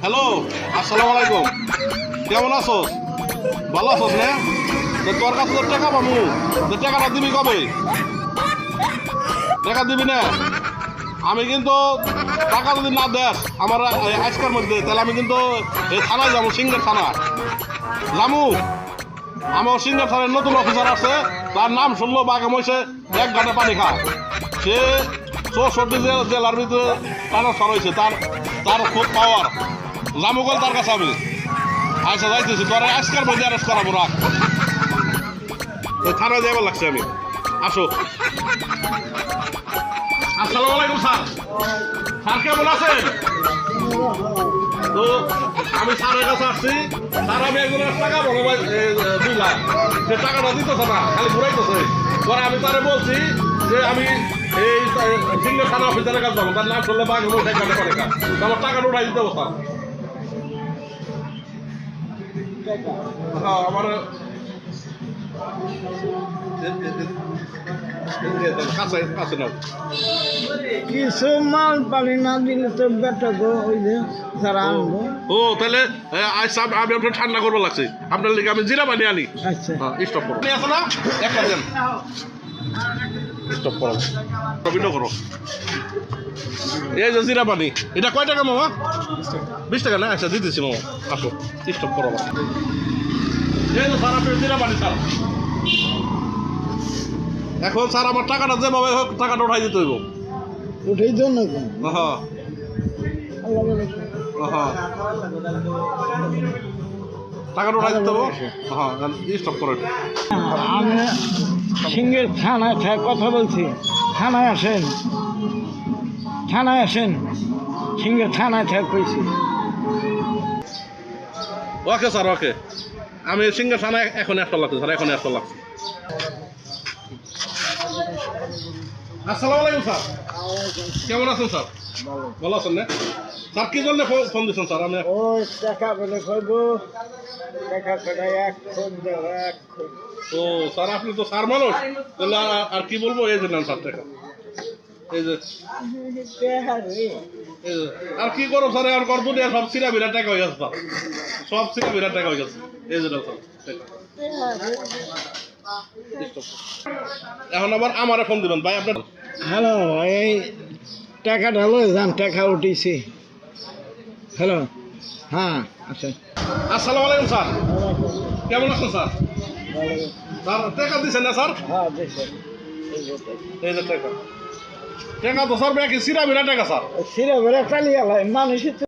Hello, আসসালামু আলাইকুম। কেমন আছো? ভালো আছো না? তো তোর কাছে তো টাকা পাবো, তো টাকাটা দিবি কবে? টাকা দিবি না? আমি কিন্তু টাকা যদি না দেস আমার আজকের মধ্যে, তাহলে আমি কিন্তু এই থানায় যাবো, সিঙ্গার থানা যাবো। আমার সিঙ্গার থানায় নতুন অফিসার আছে, তার নাম শুনলো বাঘে মহিষে এক ঘাটে পানি খা। সে 64 জেলার ভিতরে ট্রান্সফার হয়েছে, তার খুব পাওয়ার। জামুগল তার কাছে আমি আচ্ছা যাইতেছি, তোর আজকের মধ্যে অ্যারেস্ট করাবো। রাখ, থানায় যাইবার লাগছে আমি। আসো। আসসালামু আলাইকুম স্যার। স্যার কেমন আছেন? তো আমি স্যারের কাছে আসছি। স্যার আমি একজনের টাকা বলো 2 লাখ, সে টাকাটা দিতেছে না, খালি ঘুরাইতেছে। পরে আমি তারে বলছি যে আমি এই সিঙ্গের থানা অফিসারের কাছে যাবো, তার নাম শুনলে বাঘে বসে কাটে করে কাজ, আমার টাকাটা উঠাই দিতে হবে স্যার। হ্যাঁ আমার কাছে নাও। কিছু মাল পানি না দিলে তো বেটা গো ওই যে যারা আনবো। ও তাহলে আচ্ছা, আমি আপনার ঠান্ডা করবো লাগছে, আপনার লিগে আমি জিরা পানি আনি। আচ্ছা স্টপ করো, আছে না একটা দেন, স্টপ করো, ভিডিও করো। এই যে জিরা পানি, এটা কয় টাকা মামা? 20 টাকা না? আচ্ছা দিতেছি মামা, আসো স্টপ করো। এই যে স্যার আপনার জিরা পানি স্যার। এখন স্যার আমার টাকাটা যেভাবে হোক টাকাটা উঠাই দিতে হইব। উঠেই তো না কেন হ্যাঁ হ্যাঁ, টাকাটা উঠাই দিতে হবে। হ্যাঁ স্টপ করো। আমি সিংহের থানায় কথা বলছি। থানায় আসেন, থানায় আসেন, সিংহের থানায় কইছি। ওকে স্যার, ওকে। আমি সিঙ্গার থানায় এখন একটা লাগছে স্যার, এখন একটা লাগছে। আসসালামু আলাইকুম স্যার। কেমন আছেন স্যার? ভালো আছেন না স্যার? কি জন্য ফোন দিচ্ছেন স্যার? আমি ওই টাকা বলে কইব, টাকা টাকা এখন দেবো এখন। ও স্যার, আপনি তো স্যার মানুষ, তাহলে আর কি বলবো, এই যে নেন স্যার টাকা। এই যে আর কি করো স্যার, আর করবো না, সব সিরা বিরা টাকা হয়ে গেছে স্যার, সব সিরা বিরা টাকা হয়ে গেছে। এই যে স্যার টাকা। এখন আবার আমারে ফোন দিবেন ভাই আপনার। হ্যালো, এই টাকাটা লয়ে যান, টাকা উঠিছি। হ্যালো, হ্যাঁ আচ্ছা। আসসালামু আলাইকুম স্যার। কেমন আছেন স্যার? স্যার টাকা দিচ্ছেন না স্যার? হ্যাঁ দিছে। এই যে টাকা, টাকা তো স্যার ব্যাকি সিরা বিরা টাকা স্যার। সিরে বেড়ে চালিয়ে মানুষই তো